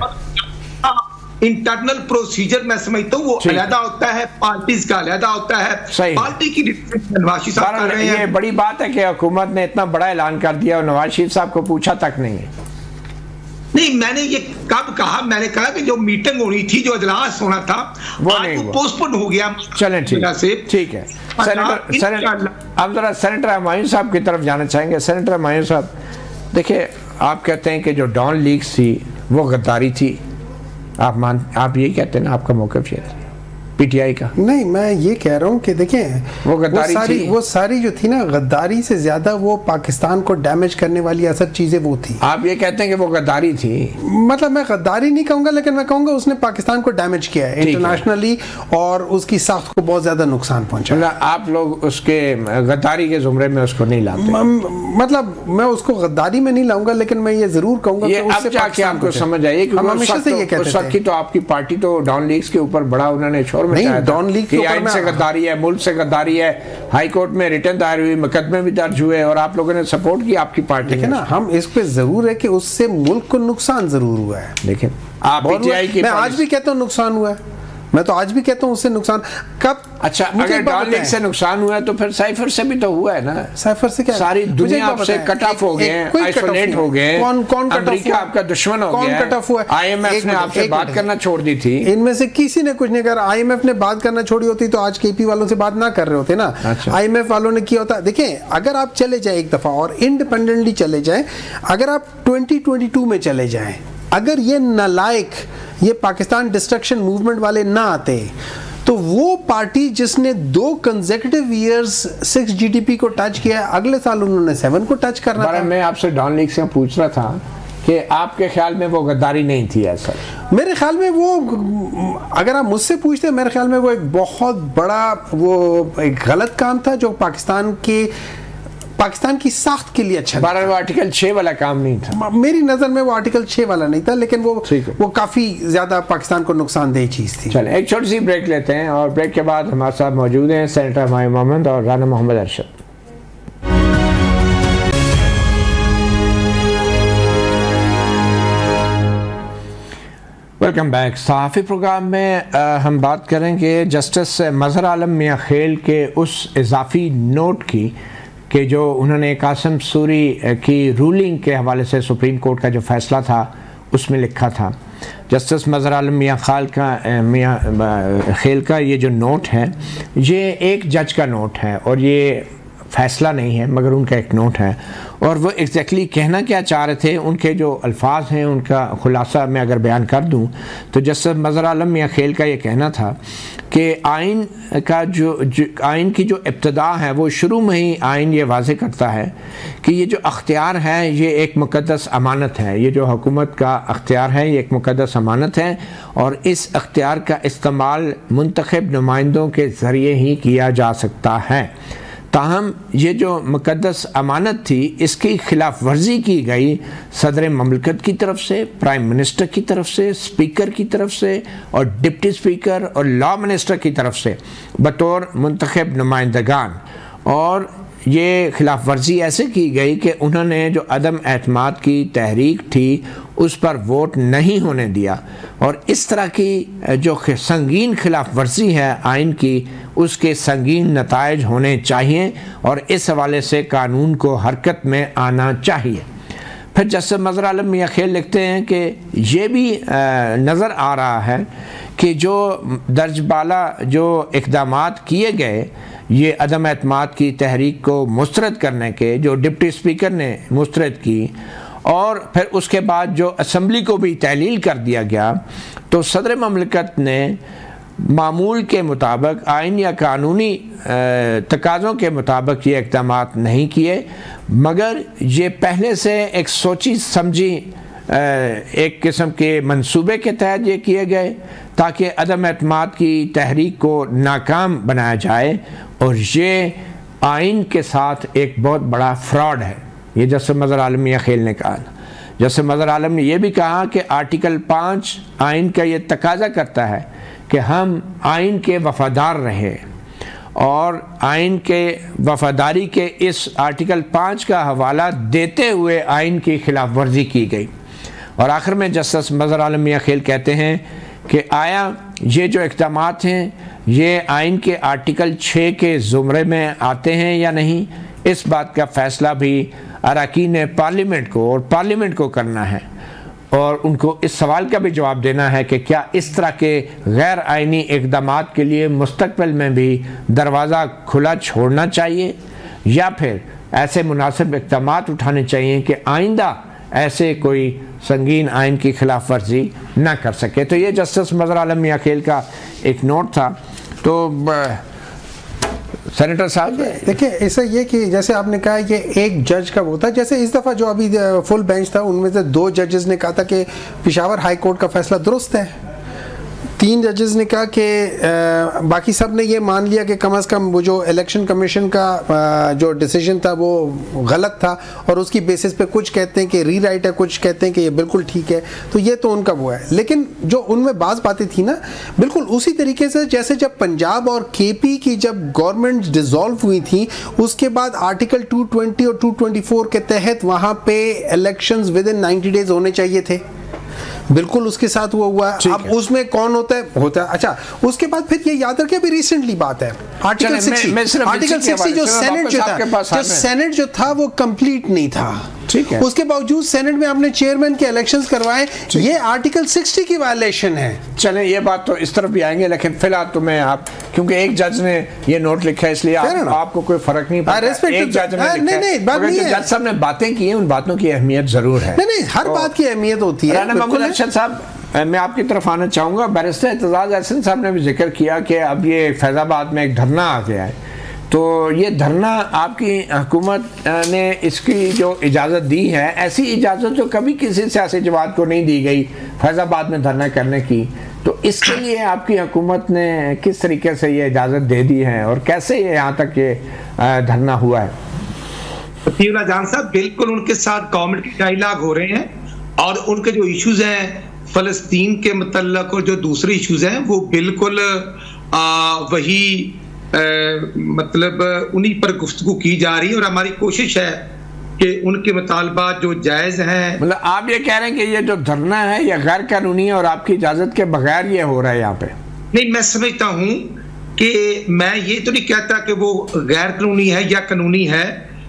इंटरनल प्रोसीजर। मैं समझता हूँ वो अलग होता है, पार्टीज का अलग होता है। सही पार्टी की नवाज शरीफ साहब कर रहे हैं। ये बड़ी बात है कि हुकूमत ने इतना बड़ा ऐलान कर दिया और नवाज शरीफ साहब को पूछा तक नहीं है। नहीं, मैंने ये कब कहा? मैंने कहा कि जो मीटिंग होनी थी, जो इजलास होना था, वो नहीं हुआ, पोस्टपोन हो गया। चलें, ठीक है। अब जरा सेनेटर हुमायूं साहब की तरफ जाना चाहेंगे। सेनेटर हुमायूं साहब, देखिए, आप कहते हैं कि जो डॉन लीक्स थी वो गद्दारी थी, आप यही कहते हैं ना? आपका मौक़िफ़ ये था PTI का? नहीं, मैं ये कह रहा हूँ कि देखें, वो गद्दारी थी। वो सारी जो थी ना, गद्दारी से ज्यादा वो पाकिस्तान को डैमेज करने वाली असर चीजें वो थी। आप ये कहते हैं कि वो गद्दारी थी? मतलब मैं गद्दारी नहीं कहूंगा, लेकिन मैं कहूंगा उसने पाकिस्तान को डैमेज किया है इंटरनेशनली, और उसकी साख को बहुत ज्यादा नुकसान पहुंचा। मतलब आप लोग उसके गद्दारी के जुमरे में उसको नहीं लाते? मतलब मैं उसको गद्दारी में नहीं लाऊंगा, लेकिन मैं ये जरूर कहूंगा कि उससे जाके आपको समझ आए कि हमेशा से ये कहते थे। तो आपकी पार्टी तो डॉन लीक्स के ऊपर बड़ा उन्होंने शोर नहीं, डॉन लीक से गद्दारी है, मुल्क से गद्दारी है, हाई कोर्ट में रिटर्न दायर हुई, मुकदमे भी दर्ज हुए, और आप लोगों ने सपोर्ट किया आपकी पार्टी ने। ना, हम इस पे जरूर है कि उससे मुल्क को नुकसान जरूर हुआ है। लेकिन आप PTI की, मैं आज भी कहता हूँ नुकसान हुआ है, मैं तो आज भी कहता हूँ उससे नुकसान कब। अच्छा, अगर डॉन लीक से नुकसान हुआ है तो फिर साइफर से भी तो हुआ है ना? साइफर से क्या? सारी दुनिया आपसे कट ऑफ हो गए, आइसोलेट हो गए। कौन अमेरिका आपका दुश्मन हो गया, कट ऑफ हुआ? IMF ने आपसे बात करना छोड़ दी थी। इनमें से किसी ने कुछ नहीं करा। IMF ने बात करना छोड़ी होती तो आज KP वालों से बात ना कर रहे होते ना। अच्छा। IMF वालों ने किया होता। देखें, अगर आप चले जाए एक दफा और इंडिपेंडेंटली चले जाए, अगर आप 2022 में चले जाए, अगर ये नालायक, ये पाकिस्तान डिस्ट्रक्शन मूवमेंट वाले ना आते, तो वो पार्टी जिसने 2 कंसेक्यूटिव ईयर्स 6 GDP को टच किया, अगले साल उन्होंने 7 को टच करना था। मैं आपसे डॉन लीक से पूछ रहा था कि आपके ख्याल में वो गद्दारी नहीं थी ऐसा? मेरे ख्याल में वो, अगर आप मुझसे पूछते, मेरे ख्याल में वो एक बहुत बड़ा, वो एक गलत काम था जो पाकिस्तान की साख्त के लिए अच्छा। वो आर्टिकल 6 वाला काम नहीं था मेरी नजर में, वो आर्टिकल 6 वाला नहीं था, लेकिन वो काफी ज्यादा पाकिस्तान को नुकसानदेह चीज थी। चलें, एक छोटी सी ब्रेक लेते हैं, और ब्रेक के बाद हमारे साथ मौजूद हैं सेनेटर हुमायूं मोहम्मद और Rana Mohammad Arshad. Welcome back. Sahafi program में हम बात करेंगे जस्टिस मज़हर आलम मियां खेल के उस इजाफी नोट की कि जो उन्होंने कासिम सूरी की रूलिंग के हवाले से सुप्रीम कोर्ट का जो फ़ैसला था उसमें लिखा था। जस्टिस मज़हर आलम मियां खेल का ये जो नोट है, ये एक जज का नोट है और ये फ़ैसला नहीं है, मगर उनका एक नोट है। और वो एग्जैक्टली कहना क्या चाह रहे थे, उनके जो अल्फाज हैं उनका खुलासा मैं अगर बयान कर दूं तो जस्टिस मज़हर आलम मियां खेल का ये कहना था कि आइन का आइन की जो इब्तदा है वो शुरू में ही आइन ये वाज़े करता है कि ये जो अख्तियार है ये एक मुक़द्दस अमानत है। ये जो हुकूमत का अख्तियार है ये एक मुक़द्दस अमानत है और इस अख्तियार का इस्तेमाल मुंतखब नुमाइंदों के ज़रिए ही किया जा सकता है। ताहम ये जो मुक़द्दस अमानत थी इसकी खिलाफ वर्जी की गई सदर ममलकत की तरफ से, प्राइम मिनिस्टर की तरफ से, स्पीकर की तरफ से और डिप्टी स्पीकर और लॉ मिनिस्टर की तरफ से बतौर मुंतखब नुमाइंदगान। और ये खिलाफ वर्जी ऐसे की गई कि उन्होंने जो अदम एतमाद की तहरीक थी उस पर वोट नहीं होने दिया और इस तरह की जो संगीन खिलाफ वर्जी है आइन की उसके संगीन नताइज होने चाहिए और इस हवाले से कानून को हरकत में आना चाहिए। फिर जस्टिस मज़हर आलम मियां खेल लिखते हैं कि ये भी नज़र आ रहा है कि जो दर्जबाला जो इक़दामात किए गए ये अदम एतमाद की तहरीक को मुस्तरद करने के, जो डिप्टी स्पीकर ने मुस्तरद की और फिर उसके बाद जो असम्बली को भी तहलील कर दिया गया, तो सदर ममलकत ने मामूल के मुताबिक, आइन या कानूनी तकाज़ों के मुताबिक ये इक़दाम नहीं किए, मगर ये पहले से एक सोची समझी एक किस्म के मंसूबे के तहत ये किए गए ताकि अदम एतमाद की तहरीक को नाकाम बनाया जाए। और ये आइन के साथ एक बहुत बड़ा फ्रॉड है। ये जैसे मज़हर आलम मियां खेल ने कहा, जैसे मज़हर आलम ने यह भी कहा कि आर्टिकल 5 आइन का ये तकाजा करता है कि हम आइन के वफ़ादार रहें, और आइन के वफ़ादारी के इस आर्टिकल 5 का हवाला देते हुए आइन की खिलाफ वर्जी की गई। और आखिर में जस्टिस मज़हर आलम मियां खेल कहते हैं कि आया ये जो इक़दाम हैं ये आइन के आर्टिकल 6 के ज़ुमरे में आते हैं या नहीं, इस बात का फ़ैसला भी अरकान पार्लियामेंट को और पार्लियामेंट को करना है। और उनको इस सवाल का भी जवाब देना है कि क्या इस तरह के गैर आइनी इक़दामात के लिए मुस्तक़बिल में भी दरवाज़ा खुला छोड़ना चाहिए, या फिर ऐसे मुनासिब इक़दामात उठाने चाहिए कि आइंदा ऐसे कोई संगीन आइन की खिलाफ वर्जी ना कर सके। तो ये जस्टिस मज़हर आलम मियां खेल का एक नोट था। तो सेनेटर साहब देखिए, ऐसा ये कि जैसे आपने कहा कि एक जज का वो था, जैसे इस दफ़ा जो अभी फुल बेंच था उनमें से 2 जजेस ने कहा था कि पेशावर हाई कोर्ट का फैसला दुरुस्त है, 3 जजेस ने कहा कि बाकी सब ने ये मान लिया कि कम से कम वो जो इलेक्शन कमीशन का जो डिसीजन था वो गलत था, और उसकी बेसिस पे कुछ कहते हैं कि रीराइट है, कुछ कहते हैं कि ये बिल्कुल ठीक है। तो ये तो उनका वो है, लेकिन जो उनमें बाज़ बातें थी ना, बिल्कुल उसी तरीके से जैसे जब पंजाब और केपी की जब गवर्नमेंट डिसॉल्व हुई थी, उसके बाद आर्टिकल 220 और 224 के तहत वहाँ पे इलेक्शंस विद इन 90 डेज होने चाहिए थे। बिल्कुल उसके साथ वो हुआ। अब उसमें कौन होता है? अच्छा, उसके बाद फिर ये याद रखिए, अभी रिसेंटली बात है आर्टिकल 60 जो सेनेट जो था वो कंप्लीट नहीं था, ठीक है, उसके बावजूद सेनेट में आपने चेयरमैन के इलेक्शंस करवाए, ये आर्टिकल 60 की वायलेशन है। चलें, ये बात तो इस तरफ भी आएंगे, लेकिन फिलहाल तो मैं आप, क्योंकि एक जज ने ये नोट लिखा है इसलिए आपको कोई फर्क नहीं पड़ता। एक जज ने जज साहब ने बातें की हैं, उन बातों की अहमियत जरूर है। नहीं, हर बात की अहमियत होती है। अरशद साहब, मैं आपकी तरफ आना चाहूँगा। बैरिस्टर एतजाज अहसन साहब ने भी जिक्र किया कि अब ये फैज़ाबाद में एक धरना आ गया है, तो ये धरना आपकी हुकूमत ने इसकी जो इजाज़त दी है, ऐसी इजाज़त जो कभी किसी सियासी जमात को नहीं दी गई फैज़ाबाद में धरना करने की, तो इसके लिए आपकी हुकूमत ने किस तरीके से ये इजाज़त दे दी है और कैसे ये यहाँ तक ये धरना हुआ है? अतीउल्लाह जान साहब, बिल्कुल उनके साथ गवर्नमेंट के डायलॉग हो रहे हैं, और उनके जो इश्यूज हैं फ़लस्तीन के मतलब और जो दूसरे इश्यूज हैं वो बिल्कुल वही मतलब उन्हीं पर गुफ्तगू की जा रही है, और हमारी कोशिश है कि उनके मुतालबात जो जायज़ हैं। मतलब आप ये कह रहे हैं कि ये जो धरना है ये गैर कानूनी है और आपकी इजाज़त के बगैर ये हो रहा है यहाँ पे? नहीं, मैं समझता हूँ कि मैं ये तो नहीं कहता कि वो गैर कानूनी है या कानूनी है,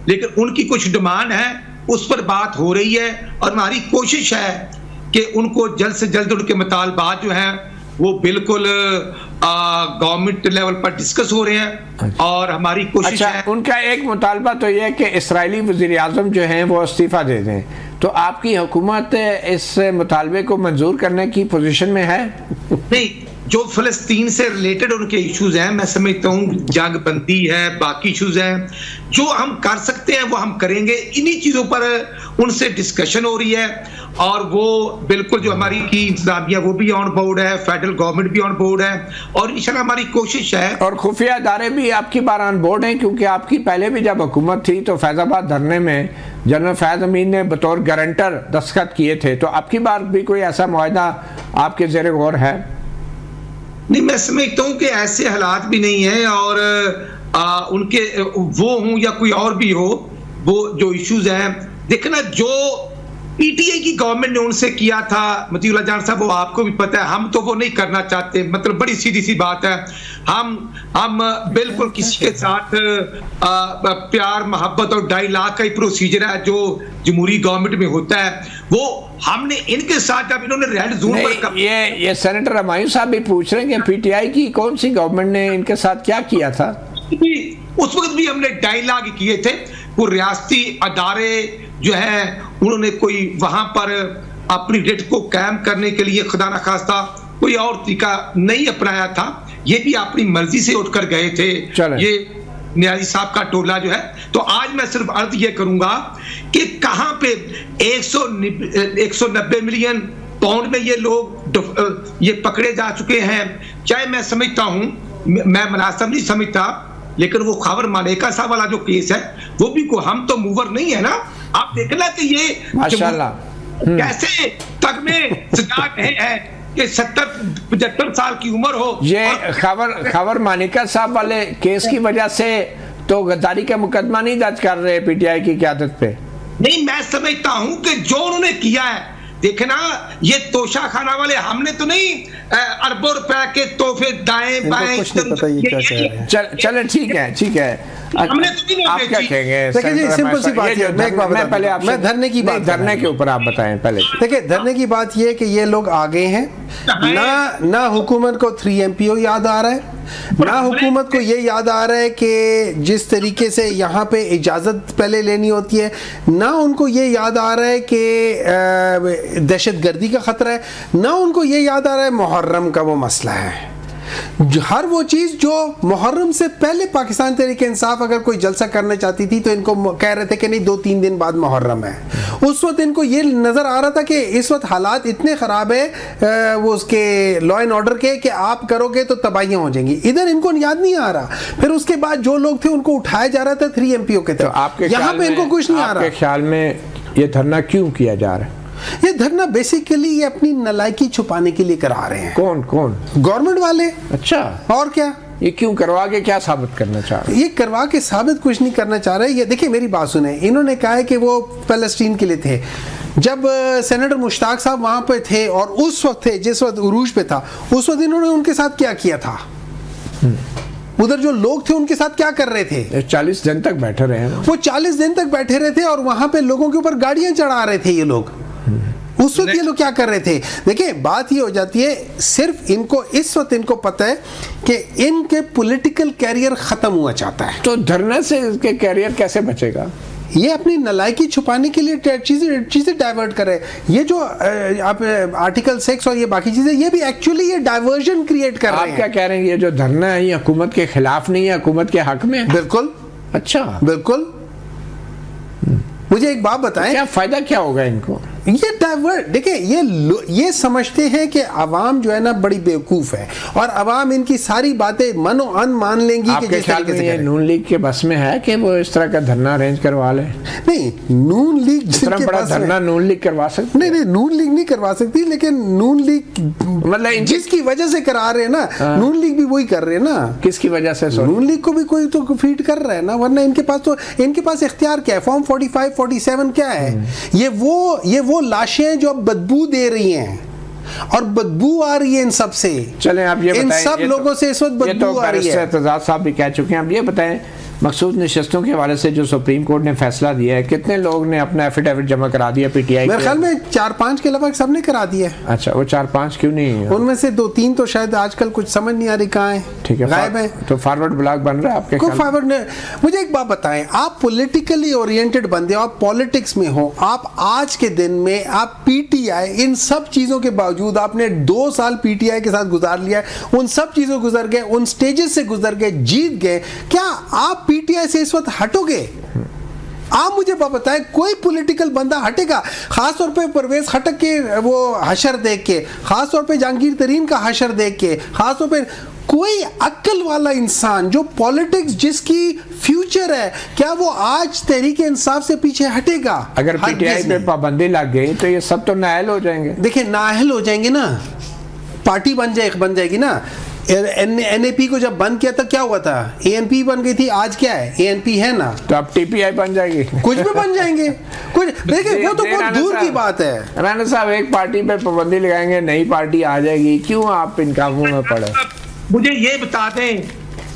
लेकिन उनकी कुछ डिमांड है, उस पर बात हो रही है, और हमारी कोशिश है कि उनको जल्द से जल्द उनके मुतालबात जो हैं वो बिल्कुल गवर्नमेंट लेवल पर डिस्कस हो रहे हैं, और हमारी कोशिश है। उनका एक मुतालबा तो यह है कि इस्राएली वज़ीर आज़म जो हैं वो इस्तीफ़ा दे दें, तो आपकी हुकूमत इस मुतालबे को मंजूर करने की पोजीशन में है? नहीं, जो फ़लस्तीन से रिलेटेड उनके इश्यूज हैं, मैं समझता हूँ जंग बंदी है, बाकी इश्यूज हैं, जो हम कर सकते हैं वो हम करेंगे। इन्हीं चीज़ों पर उनसे डिस्कशन हो रही है, और वो बिल्कुल जो हमारी की इंतजामिया वो भी ऑन बोर्ड है, फेडरल गवर्नमेंट भी ऑन बोर्ड है, और इंशाल्लाह हमारी कोशिश है। और खुफिया इदारे भी आपकी बार ऑन बोर्ड हैं, क्योंकि आपकी पहले भी जब हुकूमत थी तो फैज़ाबाद धरने में जनरल फैज़ अमीन ने बतौर गारंटर दस्तखत किए थे, तो आपकी बार भी कोई ऐसा मुआहदा आपके ज़ेरे गौर है? नहीं, मैं समझता हूँ कि ऐसे हालात भी नहीं है, और उनके वो हों या कोई और भी हो, वो जो इश्यूज हैं, देखना जो पीटीआई की गवर्नमेंट ने उनसे किया था मतीउल्लाह जान साहब, वो आपको भी पता है, हम तो वो नहीं करना चाहते। मतलब बड़ी सीधी सी बात है, हम बिल्कुल किसी के साथ प्यार मोहब्बत और डायलॉग का ही प्रोसीजर है जो जमहूरी गवर्नमेंट में होता है, वो हमने इनके साथ जब इन्होंने रेड जोन पर ये सेनेटर हमायूं साहब भी पूछ रहे हैं कि पीटीआई की कौन सी गवर्नमेंट ने इनके साथ क्या किया था? उस वक्त भी हमने डायलॉग किए थे, वो रियासती अदारे जो है उन्होंने कोई वहां पर अपनी डेट को कायम करने के लिए खुदा न खास्ता कोई और तरीका नहीं अपनाया था, ये भी अपनी मर्जी से उठकर गए थे ये न्याजी साहब का टोला जो है। तो आज मैं सिर्फ अर्ज ये करूंगा कि कहां पे 190 मिलियन पाउंड में ये लोग ये पकड़े जा चुके हैं। चाहे मैं समझता हूं, मैं मुनासिब नहीं समझता, लेकिन वो खबर मालेका साहब वाला जो केस है वो भी को हम तो मूवर नहीं है ना। आप देखना कि ये माशाल्लाह कैसे तक में सजा रहे हैं कि 70-75 साल की उम्र हो। ये खबर मानिका साहब वाले केस की वजह से तो गद्दारी का मुकदमा नहीं दर्ज कर रहे पीटीआई की क़यादत पे? नहीं, मैं समझता हूं कि जो उन्होंने किया है, देखना ये तोशा खाना वाले हमने तो नहीं अरबों रुपए के तोहफे दाएं बाएं। चले ठीक है हमने तो नहीं आप क्या कहेंगे? देखिए जी, सिंपल सी बात है, मैं धरने की बात, धरने के ऊपर आप बताएं पहले। देखिए धरने की बात ये है कि ये लोग आगे हैं ना हुकूमत को 3 MPO याद आ रहा है, ना हुकूमत को ये याद आ रहा है कि जिस तरीके से यहाँ पे इजाज़त पहले लेनी होती है, ना उनको ये याद आ रहा है कि दहशतगर्दी का ख़तरा है, ना उनको ये याद आ रहा है मुहर्रम का वो मसला है। हर वो चीज़ जो मुहर्रम से पहले पाकिस्तान तहरीक इंसाफ अगर कोई जलसा करना चाहती थी तो इनको कह रहे थे कि नहीं 2-3 दिन बाद मुहर्रम है। उस वक्त इनको ये नज़र आ रहा था कि इस वक्त हालात इतने ख़राब है वो उसके लॉ एंड ऑर्डर के कि आप करोगे तो तबाहियाँ हो जाएंगी। इधर इनको याद नहीं आ रहा। फिर उसके बाद जो लोग थे उनको उठाया जा रहा था 3 MPO के तहत। यहाँ पे इनको कुछ नहीं आ रहा। आपके ख्याल में ये धरना क्यों किया जा रहा है? ये धरना बेसिकली ये अपनी नालायकी छुपाने के लिए करा रहे हैं। कौन? गवर्नमेंट वाले। अच्छा, और क्या? ये क्यों करवा के क्या साबित करना चाह रहे हैं? ये करवा के साबित कुछ नहीं करना चाह रहे। ये देखिए मेरी बात सुने, इन्होंने कहा है कि वो फलस्तीन के लिए थे। जब सेनेटर मुश्ताक साहब वहां पे थे और उस वक्त थे जिस वक्त उरूज पे था, उस वक्त इन्होंने उनके साथ क्या किया था? उधर जो लोग थे उनके साथ क्या कर रहे थे? 40 दिन तक बैठे रहे। वो 40 दिन तक बैठे रहे थे और वहां पे लोगों के ऊपर गाड़ियां चढ़ा रहे थे ये लोग। उस वक्त ये लोग क्या कर रहे थे? देखिए बात ये हो जाती है, सिर्फ इनको इस वक्त इनको पता है कि इनके पॉलिटिकल कैरियर खत्म हुआ चाहता है। तो धरने से इसके कैरियर कैसे बचेगा? ये अपनी नालायकी छुपाने के लिए चीजें डाइवर्ट करे। ये जो आप आर्टिकल 6 और ये बाकी चीजें, ये भी एक्चुअली ये डाइवर्जन क्रिएट कर रहे हैं। आप क्या कह रहे हैं? ये जो धरना है ये हुकूमत के खिलाफ नहीं है, हुकूमत के हक में? बिल्कुल। अच्छा, बिल्कुल। मुझे एक बात बताएं, क्या फायदा क्या होगा इनको? ये डाइवर्ट, देखिए ये समझते हैं कि आवाम जो है ना बड़ी बेवकूफ है और आवाम इनकी सारी बातें मनो अन मान लेंगी। आपके ख्याल में ये नून लीग के बस में है कि वो इस तरह का धरना अरेंज करवा ले? नहीं, नून लीग जितना बड़ा धरना नून लीग करवा सकती? नहीं, नून लीग नहीं करवा सकती, लेकिन नून लीग मतलब जिसकी वजह से करा रहे हैं ना, नून लीग भी वही कर रहे हैं ना। किसकी वजह से? नून लीग को भी कोई तो फीड कर रहा है ना, वरना इनके पास इख्तियार क्या है? फॉर्म 45, 47 क्या है? ये वो लाशें जो अब बदबू दे रही हैं और बदबू आ रही है इन सब से। चलें आप ये बताएं, इन सब लोगों से इस वक्त बदबू आ रही है। एतजाज साहब भी कह चुके हैं। आप ये बताएं, मखसूस नशस्तों के हवाले से जो सुप्रीम कोर्ट ने फैसला दिया है, कितने लोग ने अपना एफिडेविट जमा करा दिया पीटीआई? मेरे ख्याल में 4-5 के अलावा सबने करा दिया। अच्छा, वो 4-5 क्यों नहीं? उनमें से 2-3 तो शायद आजकल कुछ समझ नहीं आ रही कहाँ है। ठीक है, गायब है। तो फॉरवर्ड ब्लॉक बन रहा है आपके? फॉरवर्ड ने मुझे एक बात बताएं, आप पॉलिटिकली ओरिएंटेड बंदे हो, आप पॉलिटिक्स में हो, आप आज के दिन में आप पीटीआई, इन सब चीजों के बावजूद आपने 2 साल पीटीआई के साथ गुजार लिया है, उन सब चीजों गुजर गए, उन स्टेजेस से गुजर गए, जीत गए। क्या आप पीटीआई से इस वक्त हटोगे? आप मुझे बताएं, कोई पॉलिटिकल बंदा हटेगा? खासतौर पे परवेज खटक के वो हशर देख के, खासतौर पे जहांगीर तरीन का हशर देख के, खासतौर पे कोई अक्ल वाला इंसान जो पॉलिटिक्स जिसकी फ्यूचर है, क्या वो आज तहरीक इंसाफ से पीछे हटेगा? अगर पीटीआई पे पाबंदी लग गई तो ये सब तो नाअहल हो जाएंगे। देखिए नाअहल हो जाएंगे ना, पार्टी बन जाएगी ना। एनएपी को जब बंद किया था क्या हुआ था? एएनपी बन गई थी, आज क्या है? एएनपी है ना, तो अब टीपीआई बन जाएगी। कुछ भी बन जाएंगे, कुछ देखिए वो तो बहुत दूर की बात है। राणा साहब, एक पार्टी पे पाबंदी लगाएंगे, नई पार्टी आ जाएगी, क्यों आप इन कामों में पड़े? मुझे ये बता दें,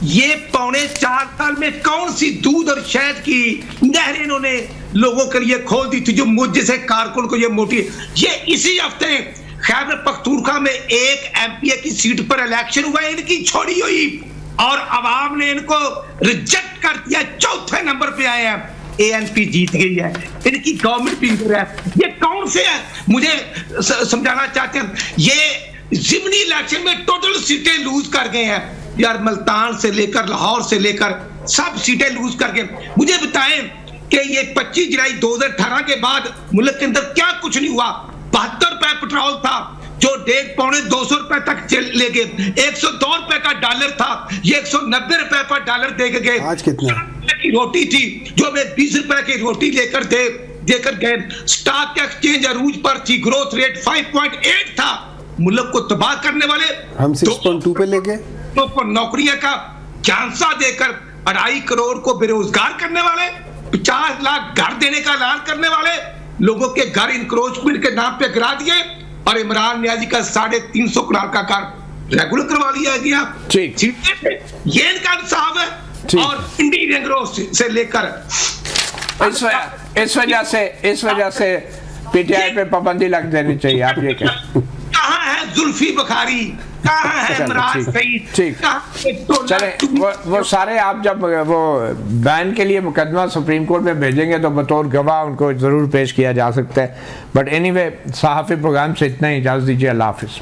ये 4.25 साल में कौन सी दूध और शहद की नहरें इन्होंने लोगों के लिए खोल दी थी जो मुझ जैसे कारकुन को ये मोटी। ये इसी हफ्ते खैबर पख्तूनख्वा में एक एमपीए की सीट पर इलेक्शन हुआ, इनकी छोड़ी हुई और अवाम ने इनको रिजेक्ट कर दिया, 4थे नंबर पे आए हैं। ANP जीत गई है, इनकी गवर्नमेंट भी इधर है। ये कौन से है मुझे समझाना चाहते हैं? ये जिमनी इलेक्शन में टोटल सीटें लूज कर गए हैं यार, मुल्तान से लेकर लाहौर से लेकर सब सीटें लूज कर गए। मुझे बताएं कि ये 25 जुलाई 2018 के बाद मुल्क के अंदर क्या कुछ नहीं हुआ। 72 रुपए पेट्रोल था जो 150-200 रुपए तक ले गए, 102 रुपए का डॉलर था, ये 190 रुपए पर डॉलर दे के गए। आज कितना की रोटी थी जो मैं 20 रुपए की रोटी देकर गए। स्टॉक एक्सचेंज अरूज पर थी, ग्रोथ रेट 5.8 था। मुल्क को तबाह करने वाले हम 6.2 पे ले गए। नौकरियां का झांसा देकर 2.5 करोड़ को बेरोजगार करने वाले, 50 लाख घर देने का ऐलान करने वाले, लोगों के घर इंक्रोचमेंट के नाम पे गिरा दिए और इमरान नियाजी का 350 करोड़ का घर रेगुलर करवा लिया गया। ये इनका इंसाफ है। और इंडियन ग्रोथ से लेकर इस वजह से PTI पे पाबंदी लग देनी चाहिए। आप ये कहाँ है जुल्फी बुखारी, कहाँ है इमरान सईद? ठीक, चले वो सारे आप जब वो बैन के लिए मुकदमा सुप्रीम कोर्ट में भेजेंगे तो बतौर गवाह उनको जरूर पेश किया जा सकता है। बट एनीवे, सहाफ़ी प्रोग्राम से इतना ही, इजाज़त दीजिए। अल्लाह हाफिज़।